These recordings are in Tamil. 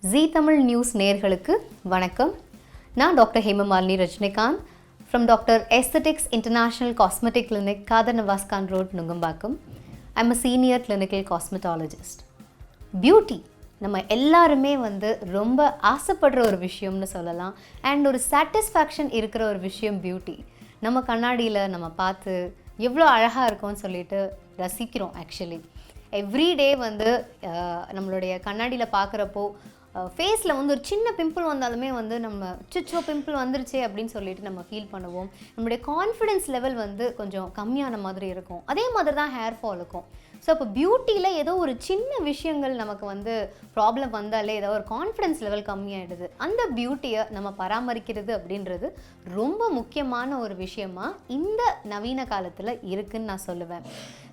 Zee Tamil News நேயர்களுக்கு வணக்கம். நான் doctor Hemamalini from Dr.Aesthetix International Cosmetic Clinic, Khader Nawaz Road, Nungambakkam. I'm a senior clinical cosmetologist. Beauty நம்ம எல்லாருமே ரொம்ப ஆசைப்படுற ஒரு விஷயம்னு சொல்லலாம். அண்ட் ஒரு சாட்டிஸ்ஃபேக்ஷன் இருக்கிற ஒரு விஷயம் பியூட்டி. நம்ம கண்ணாடியில் நம்ம பார்த்து எவ்வளோ அழகாக இருக்கும்னு சொல்லிட்டு ரசிக்கிறோம். ஆக்சுவலி எவ்ரிடே நம்மளுடைய கண்ணாடியில் பார்க்குறப்போ ஃபேஸில் ஒரு சின்ன பிம்பிள் வந்தாலுமே நம்ம சிச்சோ பிம்பிள் வந்துருச்சே அப்படின்னு சொல்லிட்டு நம்ம ஃபீல் பண்ணுவோம். நம்மளுடைய கான்ஃபிடென்ஸ் லெவல் கொஞ்சம் கம்மியான மாதிரி இருக்கும். அதே மாதிரி தான் ஹேர் ஃபாலுக்கும். ஸோ இப்போ பியூட்டியில் ஏதோ ஒரு சின்ன விஷயங்கள் நமக்கு ப்ராப்ளம் வந்தாலே ஏதோ ஒரு கான்ஃபிடென்ஸ் லெவல் கம்மியாகிடுது. அந்த பியூட்டியை நம்ம பராமரிக்கிறது அப்படின்றது ரொம்ப முக்கியமான ஒரு விஷயமா இந்த நவீன காலத்தில் இருக்குதுன்னு நான் சொல்லுவேன்.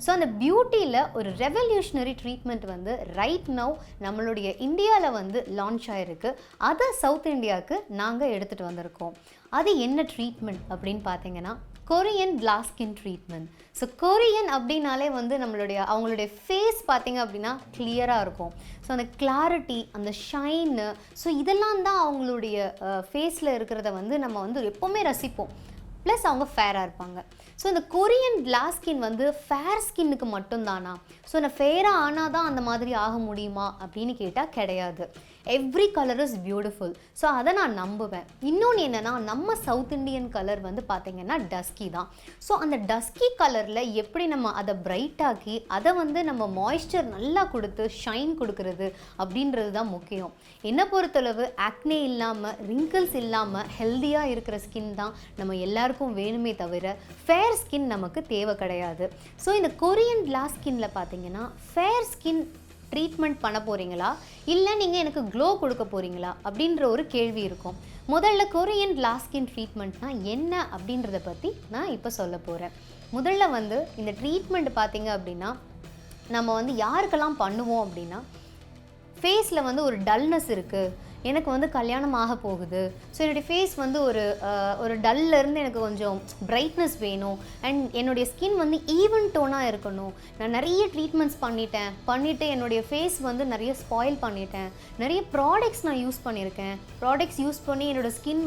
ஸோ அந்த பியூட்டியில் ஒரு ரெவல்யூஷனரி ட்ரீட்மெண்ட் ரைட் நவ் நம்மளுடைய இந்தியாவில் லான்ச் ஆகிருக்கு. அதை சவுத் இந்தியாவுக்கு நாங்கள் எடுத்துகிட்டு வந்திருக்கோம். அது என்ன ட்ரீட்மெண்ட் அப்படின்னு பார்த்தீங்கன்னா Korean glass skin treatment. So Korean அப்படின்னாலே அவங்களுடைய ஃபேஸ் பார்த்தீங்க அப்படின்னா கிளியராக இருக்கும். ஸோ அந்த கிளாரிட்டி, அந்த ஷைனு, ஸோ இதெல்லாம் தான் அவங்களுடைய ஃபேஸில் இருக்கிறத நம்ம எப்போவுமே ரசிப்போம். ப்ளஸ் அவங்க ஃபேராக இருப்பாங்க. ஸோ இந்த கொரியன் கிளாஸ் ஸ்கின் ஃபேர் ஸ்கின்னுக்கு மட்டும்தானா? ஸோ நான் ஃபேராக ஆனால் தான் அந்த மாதிரி ஆக முடியுமா அப்படின்னு கேட்டால் கிடையாது. Every colour is beautiful. So அதை நான் நம்புவேன். இன்னொன்று என்னென்னா, நம்ம சவுத் இண்டியன் கலர் பார்த்திங்கன்னா டஸ்கி தான். ஸோ அந்த டஸ்கி கலரில் எப்படி நம்ம அதை பிரைட்டாக்கி அதை நம்ம மாய்ஸ்சர் நல்லா கொடுத்து ஷைன் கொடுக்கறது அப்படின்றது தான் முக்கியம். என்னை பொறுத்தளவு ஆக்னே இல்லாமல், ரிங்கிள்ஸ் இல்லாமல் ஹெல்த்தியாக இருக்கிற ஸ்கின் தான் நம்ம எல்லாருக்கும் வேணுமே தவிர ஃபேர் ஸ்கின் நமக்கு தேவை கிடையாது. ஸோ இந்த கொரியன் கிளாஸ் ஸ்கின்னில் பார்த்தீங்கன்னா ஃபேர் ஸ்கின் ட்ரீட்மெண்ட் பண்ண போகிறீங்களா, இல்லை நீங்கள் எனக்கு க்ளோ கொடுக்க போகிறீங்களா அப்படின்ற ஒரு கேள்வி இருக்கும். முதல்ல கொரியன் கிளாஸ் ஸ்கின் ட்ரீட்மெண்ட்னால் என்ன அப்படின்றத பற்றி நான் இப்போ சொல்ல போகிறேன். முதல்ல இந்த ட்ரீட்மெண்ட் பார்த்தீங்க அப்படின்னா நம்ம யாருக்கெல்லாம் பண்ணுவோம் அப்படின்னா, ஃபேஸில் ஒரு டல்னஸ் இருக்குது, எனக்கு கல்யாணம் ஆக போகுது, ஸோ என்னுடைய ஃபேஸ் ஒரு டல்லேருந்து எனக்கு கொஞ்சம் பிரைட்னஸ் வேணும், அண்ட் என்னுடைய ஸ்கின் ஈவன் டோனாக இருக்கணும். நான் நிறைய ட்ரீட்மெண்ட்ஸ் பண்ணிவிட்டு என்னுடைய ஃபேஸ் நிறைய ஸ்பாயில் பண்ணிட்டேன். நிறைய ப்ராடக்ட்ஸ் நான் யூஸ் பண்ணியிருக்கேன். ப்ராடக்ட்ஸ் யூஸ் பண்ணி என்னோடய ஸ்கின்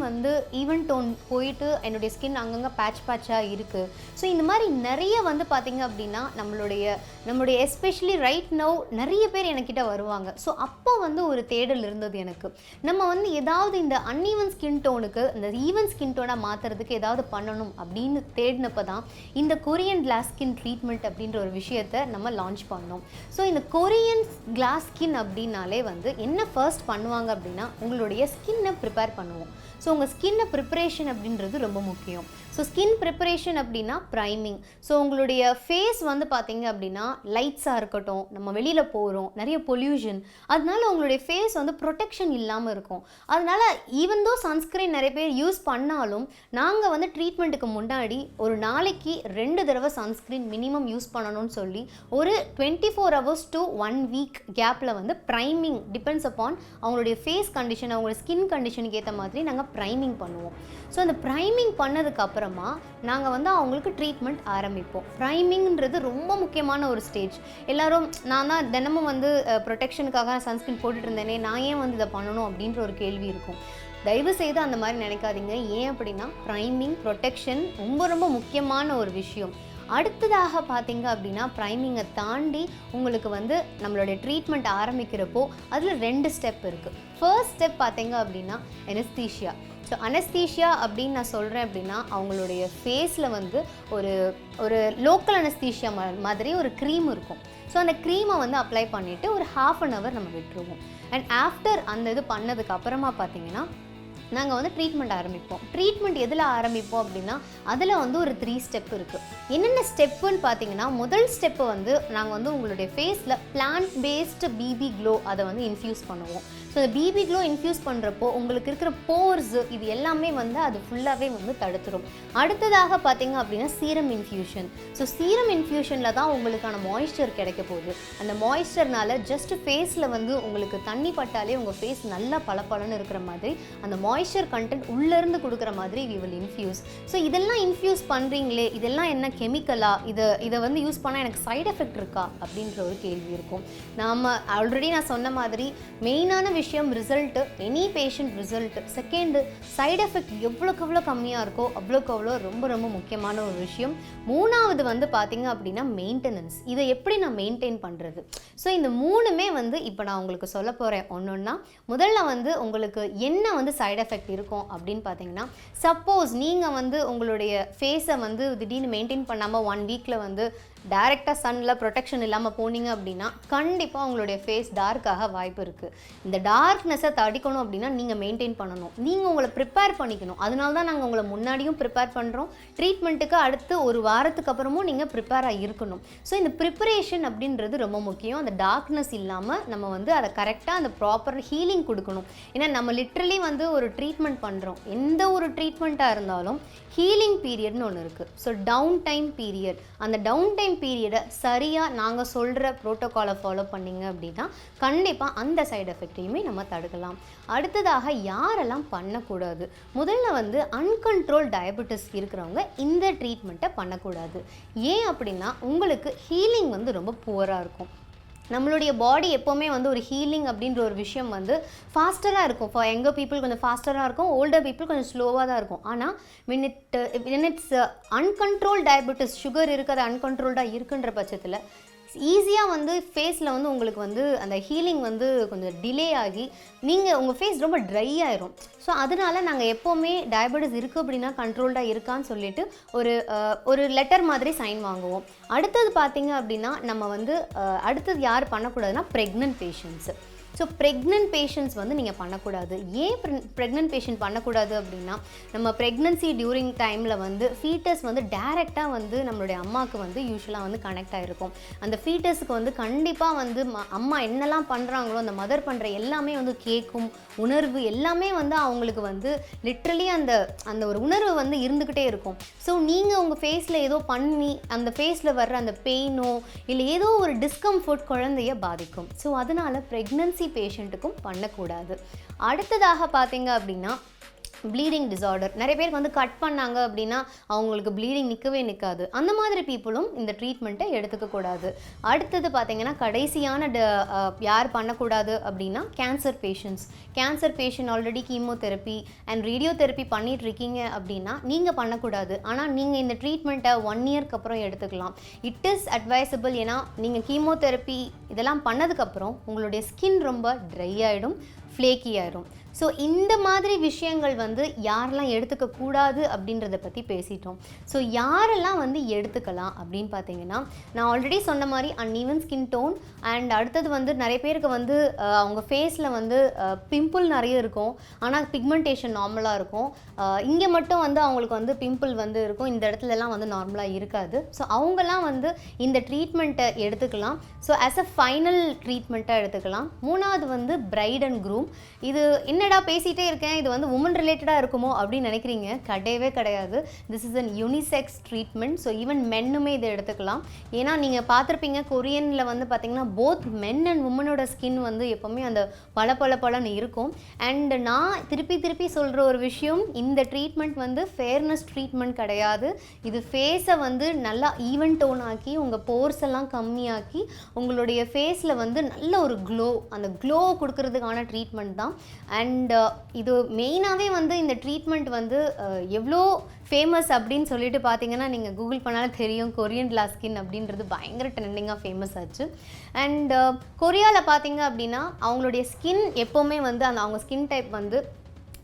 ஈவன் டோன் போயிட்டு என்னுடைய ஸ்கின் அங்கங்கே பேட்சாக இருக்குது. ஸோ இந்த மாதிரி நிறைய பார்த்திங்க அப்படின்னா நம்மளுடைய எஸ்பெஷலி ரைட் நவ் நிறைய பேர் என்கிட்ட வருவாங்க. ஸோ அப்போ ஒரு தேடல் இருந்தது எனக்கு. நம்ம ஏதாவது இந்த அன்ஈவன் ஸ்கின் டோனுக்கு இந்த ஈவன் ஸ்கின் டோனாக மாற்றுறதுக்கு ஏதாவது பண்ணணும் அப்படின்னு தேடினப்போ தான் இந்த கொரியன் கிளாஸ் ஸ்கின் ட்ரீட்மெண்ட் அப்படின்ற ஒரு விஷயத்தை நம்ம லான்ச் பண்ணோம். ஸோ இந்த கொரியன் கிளாஸ் ஸ்கின் அப்படின்னாலே என்ன ஃபர்ஸ்ட் பண்ணுவாங்க அப்படின்னா உங்களுடைய ஸ்கின்னை ப்ரிப்பேர் பண்ணுவோம். ஸோ உங்கள் ஸ்கின்னை ப்ரிப்பரேஷன் அப்படின்றது ரொம்ப முக்கியம். ஸோ ஸ்கின் ப்ரிப்பரேஷன் அப்படின்னா ப்ரைமிங். ஸோ உங்களுடைய ஃபேஸ் பார்த்தீங்க அப்படின்னா லைட்ஸாக இருக்கட்டும், நம்ம வெளியில் போகிறோம், நிறைய பொல்யூஷன், அதனால உங்களுடைய ஃபேஸ் ப்ரொடெக்ஷன் இல்லாமல் இருக்கும். அதனால் ஈவன் தோ சன்ஸ்க்ரீன் நிறைய பேர் யூஸ் பண்ணாலும் நாங்கள் ட்ரீட்மெண்ட்டுக்கு முன்னாடி ஒரு நாளைக்கு 2 தடவை சன்ஸ்க்ரீன் மினிமம் யூஸ் பண்ணணும்னு சொல்லி ஒரு 24 hours to 1 week கேப்பில் ப்ரைமிங் டிபெண்ட்ஸ் அப்பான் அவங்களுடைய ஃபேஸ் கண்டிஷன், அவங்களுடைய ஸ்கின் கண்டிஷனுக்கு ஏற்ற மாதிரி நாங்கள் ப்ரைமிங் பண்ணுவோம். ஸோ அந்த ப்ரைமிங் பண்ணதுக்கப்புறமா நாங்கள் அவங்களுக்கு ட்ரீட்மெண்ட் ஆரம்பிப்போம். ப்ரைமிங்கிறது ரொம்ப முக்கியமான ஒரு ஸ்டேஜ். எல்லோரும் நான் தான் தினமும் ப்ரொடெக்ஷனுக்காக சன்ஸ்க்ரீன் போட்டுட்டு இருந்தேனே, நான் ஏன் இதை பண்ணணும் அப்படின்ற ஒரு கேள்வி இருக்கும். தயவு செய்து அந்த மாதிரி நினைக்காதீங்க. ஏன் அப்படின்னா ப்ரைமிங், ப்ரொடெக்ஷன் ரொம்ப ரொம்ப முக்கியமான ஒரு விஷயம். அடுத்ததாக பார்த்தீங்க அப்படின்னா ப்ரைமிங்கை தாண்டி உங்களுக்கு நம்மளுடைய ட்ரீட்மெண்ட் ஆரம்பிக்கிறப்போ அதில் 2 ஸ்டெப் இருக்குது. ஃபர்ஸ்ட் ஸ்டெப் பார்த்தீங்க அப்படின்னா அனஸ்தீஷியா. ஸோ அனஸ்தீஷியா அப்படின்னு நான் சொல்கிறேன் அப்படின்னா அவங்களுடைய ஃபேஸில் ஒரு லோக்கல் அனஸ்தீஷியா மாதிரி ஒரு க்ரீம் இருக்கும். ஸோ அந்த க்ரீமை அப்ளை பண்ணிவிட்டு ஒரு 1/2 hour நம்ம விட்டுருவோம். அண்ட் ஆஃப்டர் அந்த இது பண்ணதுக்கு அப்புறமா பார்த்தீங்கன்னா நாங்கள் ட்ரீட்மெண்ட் ஆரம்பிப்போம். ட்ரீட்மெண்ட் எதில் ஆரம்பிப்போம் அப்படின்னா அதில் ஒரு 3 ஸ்டெப் இருக்குது. என்னென்ன ஸ்டெப்புன்னு பார்த்தீங்கன்னா, முதல் ஸ்டெப்பு நாங்கள் உங்களுடைய ஃபேஸில் பிளான்ட் பேஸ்டு பிபி க்ளோ அதை இன்ஃப்யூஸ் பண்ணுவோம். ஸோ இந்த பிபி க்ளோ இன்ஃப்யூஸ் பண்ணுறப்போ உங்களுக்கு இருக்கிற போர்ஸ் இது எல்லாமே அது ஃபுல்லாகவே தடுத்துரும். அடுத்ததாக பார்த்தீங்க அப்படின்னா சீரம் இன்ஃப்யூஷன். ஸோ சீரம் இன்ஃப்யூஷனில் தான் உங்களுக்கான மாய்ஸ்சர் கிடைக்க போகுது. அந்த மாய்ஸ்சர்னால ஜஸ்ட் ஃபேஸில் உங்களுக்கு தண்ணி பட்டாலே உங்கள் ஃபேஸ் நல்லா பளபளன்னு இருக்கிற மாதிரி அந்த மாய்ஸ்சர் கண்டென்ட் உள்ளேருந்து கொடுக்குற மாதிரி வி வில் இன்ஃப்யூஸ். ஸோ இதெல்லாம் இன்ஃப்யூஸ் பண்ணுறீங்களே, இதெல்லாம் என்ன கெமிக்கலா, இதை யூஸ் பண்ணால் எனக்கு சைட் எஃபெக்ட் இருக்கா அப்படின்ற ஒரு கேள்வி இருக்கும். நாம் ஆல்ரெடி நான் சொன்ன மாதிரி மெயினான விஷயம் result, any patient result. Second side effect எவ்வளோக்கு கம்மியாக இருக்கோ அவ்வளோக்கு ரொம்ப ரொம்ப முக்கியமான ஒரு விஷயம். மூணாவது வந்து பார்த்திங்க அப்படின்னா மெயின்டெனன்ஸ். இதை எப்படி நான் மெயின்டைன் பண்ணுறது? ஸோ இந்த மூணுமே வந்து இப்போ நான் உங்களுக்கு சொல்ல போகிறேன் ஒன்றொன்னா. முதல்ல வந்து உங்களுக்கு என்ன வந்து சைடு எஃபெக்ட் இருக்கும் அப்படின்னு பார்த்தீங்கன்னா, சப்போஸ் நீங்கள் வந்து உங்களுடைய ஃபேஸை வந்து திடீர்னு மெயின்டைன் பண்ணாமல் 1 வீக்கில் வந்து டைரெக்டாக சன்னில் ப்ரொடெக்ஷன் இல்லாமல் போனீங்க அப்படின்னா கண்டிப்பாக உங்களுடைய ஃபேஸ் டார்க்காக வாய்ப்பு இருக்குது. இந்த டார்க்னஸை தடிக்கணும் அப்படின்னா நீங்கள் மெயின்டைன் பண்ணணும், நீங்கள் உங்களை ப்ரிப்பேர் பண்ணிக்கணும். அதனால தான் நாங்கள் உங்களை முன்னாடியும் ப்ரிப்பேர் பண்ணுறோம், ட்ரீட்மெண்ட்டுக்கு அடுத்து ஒரு வாரத்துக்கு அப்புறமும் நீங்கள் ப்ரிப்பேராக இருக்கணும். ஸோ இந்த ப்ரிப்பரேஷன் அப்படின்றது ரொம்ப முக்கியம். அந்த டார்க்னஸ் இல்லாமல் நம்ம வந்து அதை கரெக்டாக அந்த ப்ராப்பர் ஹீலிங் கொடுக்கணும். ஏன்னா நம்ம லிட்ரலி வந்து ஒரு ட்ரீட்மெண்ட் பண்ணுறோம், எந்த ஒரு ட்ரீட்மெண்ட்டாக இருந்தாலும் ஹீலிங் பீரியட்னு ஒன்று இருக்குது. ஸோ டவுன் டைம் பீரியட், அந்த டவுன் டைம் பீரியடை சரியாக நாங்கள் சொல்கிற ப்ரோட்டோகாலை ஃபாலோ பண்ணிங்க அப்படின்னா கண்டிப்பாக அந்த சைடு எஃபெக்டையுமே நம்ம தடுக்கலாம். அடுத்ததாக யாரெல்லாம் பண்ணக்கூடாது? முதல்ல வந்து அன்கண்ட்ரோல் டயபெட்டிஸ் இருக்கிறவங்க இந்த ட்ரீட்மெண்ட்டை பண்ணக்கூடாது. ஏன் அப்படின்னா உங்களுக்கு ஹீலிங் வந்து ரொம்ப புவராக இருக்கும். நம்மளுடைய பாடி எப்போவுமே வந்து ஒரு ஹீலிங் அப்படின்ற ஒரு விஷயம் வந்து ஃபாஸ்டராக இருக்கும். ஃபார் யங்கர் பீப்புள் கொஞ்சம் ஃபாஸ்டராக இருக்கும், ஓல்டர் பீப்புள் கொஞ்சம் ஸ்லோவாக தான் இருக்கும். ஆனால் when it's அன்கண்ட்ரோல் டயபெட்டிஸ், சுகர் இருக்கிறது அன்கண்ட்ரோல்டாக இருக்குன்ற பட்சத்தில் ஈஸியாக வந்து ஃபேஸில் வந்து உங்களுக்கு வந்து அந்த ஹீலிங் வந்து கொஞ்சம் டிலே ஆகி நீங்கள் உங்கள் ஃபேஸ் ரொம்ப ட்ரை ஆயிரும். ஸோ அதனால நாங்கள் எப்போவுமே டயபெட்டிஸ் இருக்குது அப்படின்னா கண்ட்ரோல்டாக இருக்கான்னு சொல்லிட்டு ஒரு லெட்டர் மாதிரி சைன் வாங்குவோம். அடுத்தது பார்த்தீங்க அப்படின்னா நம்ம வந்து அடுத்தது யார் பண்ணக்கூடாதுன்னா pregnant patients. So pregnant patients வந்து நீங்கள் பண்ணக்கூடாது. ஏன் ப்ரெக்னென்ட் பேஷண்ட் பண்ணக்கூடாது அப்படின்னா, நம்ம ப்ரெக்னன்சி டியூரிங் டைமில் வந்து ஃபீட்டஸ் வந்து டைரெக்டாக வந்து நம்மளுடைய அம்மாவுக்கு வந்து யூஸ்வலாக வந்து கனெக்ட் ஆகிருக்கும். அந்த ஃபீட்டஸுக்கு வந்து கண்டிப்பாக வந்து அம்மா என்னெல்லாம் பண்ணுறாங்களோ அந்த மதர் பண்ணுற எல்லாமே வந்து கேட்கும், உணர்வு எல்லாமே வந்து அவங்களுக்கு வந்து லிட்ரலி அந்த ஒரு உணர்வு வந்து இருந்துக்கிட்டே இருக்கும். ஸோ நீங்கள் உங்கள் ஃபேஸில் ஏதோ பண்ணி அந்த ஃபேஸில் வர்ற அந்த பெயினோ இல்லை ஏதோ ஒரு டிஸ்கம்ஃபர்ட் குழந்தைய பாதிக்கும். ஸோ அதனால் ப்ரெக்னன்சி பேஷண்ட்டுக்கும் பண்ணக்கூடாது. அடுத்ததாக பார்த்தீங்க அப்படின்னா ப்ளீடிங் டிஸார்டர். நிறைய பேருக்கு வந்து கட் பண்ணாங்க அப்படின்னா அவங்களுக்கு ப்ளீடிங் நிற்காது. அந்த மாதிரி பீப்புளும் இந்த ட்ரீட்மெண்ட்டை எடுத்துக்கக்கூடாது. அடுத்தது பார்த்தீங்கன்னா கடைசியான யார் பண்ணக்கூடாது அப்படின்னா cancer patients. Cancer patient already chemotherapy and radio therapy பண்ணிட்டு இருக்கீங்க அப்படின்னா நீங்கள் பண்ணக்கூடாது. ஆனால் நீங்கள் இந்த ட்ரீட்மெண்ட்டை 1 இயர்க்கு அப்புறம் எடுத்துக்கலாம். It is advisable. ஏன்னா நீங்கள் கீமோதெரப்பி இதெல்லாம் பண்ணதுக்கப்புறம் உங்களுடைய ஸ்கின் ரொம்ப ட்ரை ஆகிடும், ஃப்ளேக்கி ஆயிடும். ஸோ இந்த மாதிரி விஷயங்கள் வந்து யாரெல்லாம் எடுத்துக்கக்கூடாது அப்படின்றத பற்றி பேசிட்டோம். ஸோ யாரெல்லாம் வந்து எடுத்துக்கலாம் அப்படின்னு பார்த்தீங்கன்னா, நான் ஆல்ரெடி சொன்ன மாதிரி அன்ஈவன் ஸ்கின் டோன் அண்ட் அடுத்தது வந்து நிறைய பேருக்கு வந்து அவங்க ஃபேஸில் வந்து பிம்பிள் நிறைய இருக்கும், ஆனால் பிக்மெண்டேஷன் நார்மலாக இருக்கும். இங்கே மட்டும் வந்து அவங்களுக்கு வந்து பிம்பிள் வந்து இருக்கும், இந்த இடத்துலலாம் வந்து நார்மலாக இருக்காது. ஸோ அவங்கெல்லாம் வந்து இந்த ட்ரீட்மெண்ட்டை எடுத்துக்கலாம். ஸோ ஆஸ் அ ஃபைனல் ட்ரீட்மெண்ட்டாக எடுத்துக்கலாம். மூணாவது வந்து பிரைட் அண்ட் க்ரூம். இது என்னடா பேசிகிட்டே இருக்கேன், இது வந்து உமன் ரிலேட்டடாக இருக்குமோ அப்படின்னு நினைக்கிறீங்க. கிடையவே கிடையாது. This is an unisex treatment. So even மென்னுமே இதை எடுத்துக்கலாம். ஏன்னா நீங்கள் பார்த்துருப்பீங்க கொரியனில் வந்து பார்த்தீங்கன்னா போத் மென் அண்ட் உமனோட ஸ்கின் வந்து எப்போவுமே அந்த பளபளன்னு இருக்கும். அண்ட் நான் திருப்பி சொல்கிற ஒரு விஷயம், இந்த ட்ரீட்மெண்ட் வந்து ஃபேர்னஸ் ட்ரீட்மெண்ட் கிடையாது. இது ஃபேஸை வந்து நல்லா ஈவன் டோன் ஆக்கி உங்கள் போர்ஸ் எல்லாம் கம்மியாக்கி உங்களுடைய ஃபேஸில் வந்து நல்ல ஒரு க்ளோ, அந்த க்ளோ கொடுக்கறதுக்கான ட்ரீட்மெண்ட் தான். அண்ட் இது மெயினாகவே வந்து இந்த ட்ரீட்மெண்ட் வந்து எவ்வளோ ஃபேமஸ் அப்படின்னு சொல்லிட்டு பார்த்தீங்கன்னா நீங்கள் கூகுள் பண்ணாலும் தெரியும். கொரியன் கிளாஸ் ஸ்கின் அப்படின்றது பயங்கர ட்ரெண்டிங்காக ஃபேமஸ் ஆச்சு. அண்ட் கொரியாவில் பார்த்தீங்க அப்படின்னா அவங்களுடைய ஸ்கின் எப்போவுமே வந்து அவங்க ஸ்கின் டைப் வந்து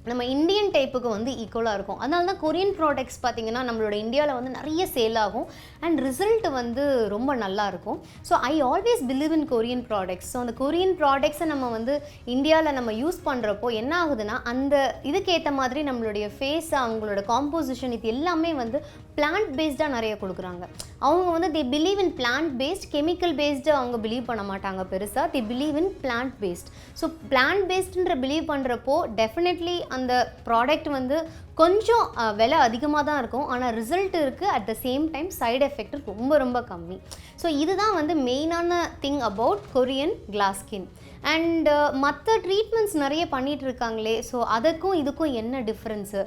நம்ம இந்தியன் டைப்புக்கு வந்து ஈக்குவலாக இருக்கும். அதனால தான் கொரியன் ப்ராடக்ட்ஸ் பார்த்திங்கன்னா நம்மளோட இந்தியாவில் வந்து நிறைய சேல் ஆகும் அண்ட் ரிசல்ட் வந்து ரொம்ப நல்லாயிருக்கும். So I always believe in Korean products. So அந்த கொரியன் ப்ராடக்ட்ஸை நம்ம வந்து இந்தியாவில் நம்ம யூஸ் பண்ணுறப்போ என்ன ஆகுதுன்னா, அந்த இதுக்கேற்ற மாதிரி நம்மளுடைய ஃபேஸ், அவங்களோட காம்போசிஷன் இது எல்லாமே வந்து பிளான்ட் பேஸ்டாக நிறைய கொடுக்குறாங்க. அவங்க வந்து they believe in plant based, chemical based அவங்க பிலீவ் பண்ண மாட்டாங்க பெருசாக. They believe in plant based. So plant பேஸ்டுன்ற பிலீவ் பண்ணுறப்போ டெஃபினெட்லி அந்த ப்ராடக்ட் வந்து கொஞ்சம் விலை அதிகமாக தான் இருக்கும், ஆனால் ரிசல்ட் இருக்குது. At the same time side effect ரொம்ப ரொம்ப கம்மி. ஸோ இதுதான் வந்து மெயினான thing about Korean glass skin. And மற்ற ட்ரீட்மெண்ட்ஸ் நிறைய பண்ணிகிட்டு இருக்காங்களே, ஸோ அதுக்கும் இதுக்கும் என்ன டிஃப்ரென்ஸு,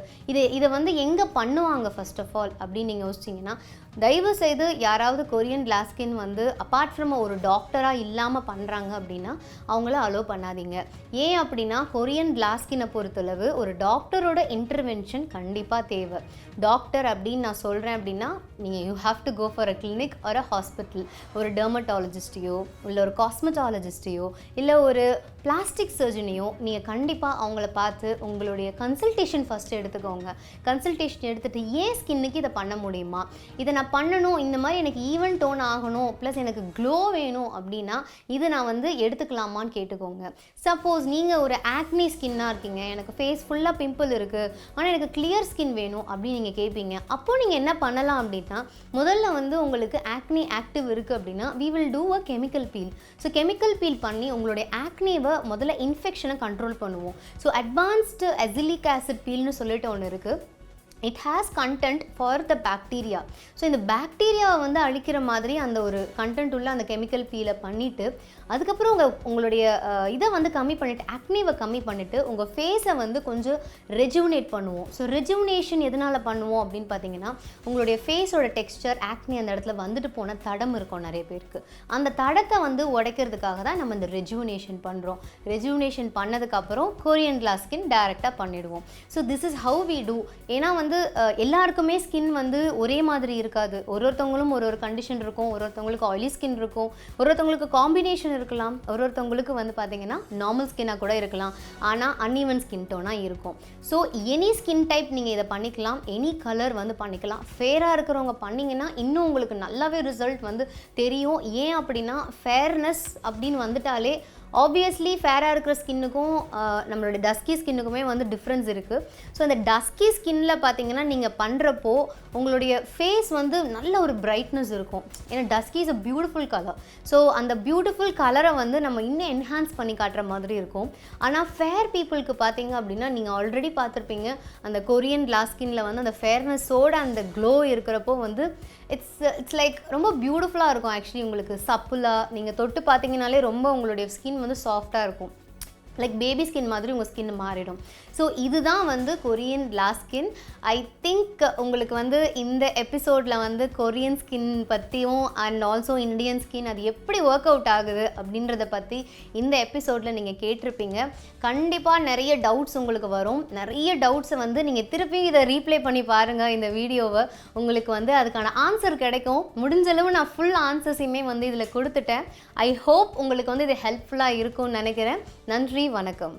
இதை வந்து எங்கே பண்ணுவாங்க ஃபர்ஸ்ட் ஆஃப் ஆல் அப்படின்னு நீங்கள் யோசிச்சிங்கன்னா, தயவு செய்து யாராவது கொரியன் கிளாஸ் ஸ்கின் வந்து அப்பார்ட் ஃப்ரம் ஒரு டாக்டராக இல்லாமல் பண்ணுறாங்க அப்படின்னா அவங்கள அலோவ் பண்ணாதீங்க. ஏன் அப்படின்னா கொரியன் கிளாஸ் ஸ்கின்னை பொறுத்தளவு ஒரு டாக்டரோட இன்டர்வென்ஷன் கண்டிப்பாக தேவை. டாக்டர் அப்படின்னு நான் சொல்கிறேன் அப்படின்னா நீங்கள் you have to go for a clinic ஒரு ஹாஸ்பிட்டல், ஒரு டெர்மட்டாலஜிஸ்ட்டையோ இல்லை ஒரு காஸ்மெட்டாலஜிஸ்ட்டையோ இல்லை ஒரு பிளாஸ்டிக் சர்ஜனையோ நீங்கள் கண்டிப்பாக அவங்கள பார்த்து உங்களுடைய கன்சல்டேஷன் ஃபஸ்ட்டு எடுத்துக்கோங்க. கன்சல்டேஷன் எடுத்துகிட்டு ஏன் ஸ்கின்னுக்கு இதை பண்ண முடியுமா, இதை நான் பண்ணணும், இந்த மாதிரி எனக்கு ஈவன் டோன் ஆகணும், ப்ளஸ் எனக்கு க்ளோ வேணும் அப்படின்னா இது நான் வந்து எடுத்துக்கலாமான்னு கேட்டுக்கோங்க. சப்போஸ் நீங்கள் ஒரு ஆக்னி ஸ்கின்னாக இருக்கீங்க, எனக்கு ஃபேஸ் ஃபுல்லாக பிம்பிள் இருக்குது, ஆனால் எனக்கு கிளியர் ஸ்கின் வேணும் அப்படின்னு நீங்கள் கேட்பீங்க. அப்போது நீங்கள் என்ன பண்ணலாம் அப்படின்னா, முதல்ல வந்து உங்களுக்கு ஆக்னி ஆக்டிவ் இருக்குது அப்படின்னா we will do a chemical peel. So chemical feel பண்ணி உங்களுடைய ஆக்னிவை முதல்ல இன்ஃபெக்ஷனை கண்ட்ரோல் பண்ணுவோம். ஸோ அட்வான்ஸ்டு அசிலிக் ஆசிட் பீல்னு சொல்லிட்டு ஒன்று இருக்குது. It has content for the bacteria. So இந்த பாக்டீரியாவை வந்து அழிக்கிற மாதிரி அந்த ஒரு கண்டென்ட் உள்ள அந்த கெமிக்கல் பீலை பண்ணிவிட்டு அதுக்கப்புறம் உங்களுடைய இதை வந்து கம்மி பண்ணிவிட்டு ஆக்னிவை கம்மி பண்ணிவிட்டு உங்கள் ஃபேஸை வந்து கொஞ்சம் ரெஜுவனேட் பண்ணுவோம். ஸோ ரெஜுவனேஷன் எதனால் பண்ணுவோம் அப்படின்னு பார்த்தீங்கன்னா, உங்களுடைய ஃபேஸோட டெக்ஸ்டர் ஆக்னி அந்த இடத்துல வந்துட்டு போன தடம் இருக்கும் நிறைய பேருக்கு, அந்த தடத்தை வந்து உடைக்கிறதுக்காக தான் நம்ம இந்த ரெஜுவனேஷன் பண்ணுறோம். ரெஜுவனேஷன் பண்ணதுக்கப்புறம் கொரியன் கிளாஸ் ஸ்கின் டைரெக்டாக பண்ணிவிடுவோம். So this is how we do. ஏன்னா வந்து எல்லாருக்குமே ஸ்கின் வந்து ஒரே மாதிரி இருக்காது. ஒருத்தவங்களும் ஒரு கண்டிஷன் இருக்கும், ஒருத்தவங்களுக்கு ஆயிலி ஸ்கின் இருக்கும், ஒருத்தவங்களுக்கு காம்பினேஷன் இருக்கலாம், ஒருத்தவங்களுக்கு வந்து பார்த்தீங்கன்னா நார்மல் ஸ்கின்னாக கூட இருக்கலாம், ஆனால் அன்ஈவன் ஸ்கின் டோனாக இருக்கும். ஸோ எனி ஸ்கின் டைப் நீங்கள் இதை பண்ணிக்கலாம், எனி கலர் வந்து பண்ணிக்கலாம். ஃபேராக இருக்கிறவங்க பண்ணிங்கன்னா இன்னும் உங்களுக்கு நல்லாவே ரிசல்ட் வந்து தெரியும். ஏன் அப்படின்னா ஃபேர்னஸ் அப்படின்னு வந்துட்டாலே ஆப்வியஸ்லி ஃபேராக இருக்கிற ஸ்கின்னுக்கும் நம்மளுடைய டஸ்கி ஸ்கின்னுக்குமே வந்து டிஃப்ரென்ஸ் இருக்குது. ஸோ அந்த டஸ்கி ஸ்கின்னில் பார்த்தீங்கன்னா நீங்கள் பண்ணுறப்போ உங்களுடைய ஃபேஸ் வந்து நல்ல ஒரு பிரைட்னஸ் இருக்கும். ஏன்னா dusky is a beautiful colour. So அந்த பியூட்டிஃபுல் கலரை வந்து நம்ம இன்னும் என்ஹான்ஸ் பண்ணி காட்டுற மாதிரி இருக்கும். ஆனால் ஃபேர் பீப்புளுக்கு பார்த்தீங்க அப்படின்னா நீங்கள் ஆல்ரெடி பார்த்துருப்பீங்க, அந்த கொரியன் கிளாஸ் ஸ்கின்னில் வந்து அந்த ஃபேர்னஸோட அந்த க்ளோ இருக்கிறப்போ வந்து இட்ஸ் லைக் ரொம்ப பியூட்டிஃபுல்லாக இருக்கும். ஆக்சுவலி உங்களுக்கு சப்புலாக நீங்கள் தொட்டு பார்த்தீங்கனாலே ரொம்ப உங்களுடைய ஸ்கின் வந்து சாஃப்டாக இருக்கும். லைக் பேபி ஸ்கின் மாதிரி உங்கள் ஸ்கின் மாறிடும். ஸோ இதுதான் வந்து Korean glass skin. I think உங்களுக்கு வந்து இந்த எபிசோடில் வந்து கொரியன் ஸ்கின் பற்றியும் அண்ட் ஆல்சோ இண்டியன் ஸ்கின் அது எப்படி ஒர்க் அவுட் ஆகுது அப்படின்றத பற்றி இந்த எபிசோடில் நீங்கள் கேட்டிருப்பீங்க. கண்டிப்பாக நிறைய டவுட்ஸ் உங்களுக்கு வரும். நிறைய டவுட்ஸை வந்து நீங்கள் திருப்பி இதை ரீப்ளே பண்ணி பாருங்கள் இந்த வீடியோவை, உங்களுக்கு வந்து அதுக்கான ஆன்சர் கிடைக்கும். முடிஞ்சளவு நான் ஃபுல் ஆன்சர்ஸையுமே வந்து இதில் கொடுத்துட்டேன். ஐ ஹோப் உங்களுக்கு வந்து இது ஹெல்ப்ஃபுல்லாக இருக்கும்னு நினைக்கிறேன். நன்றி, வணக்கம்.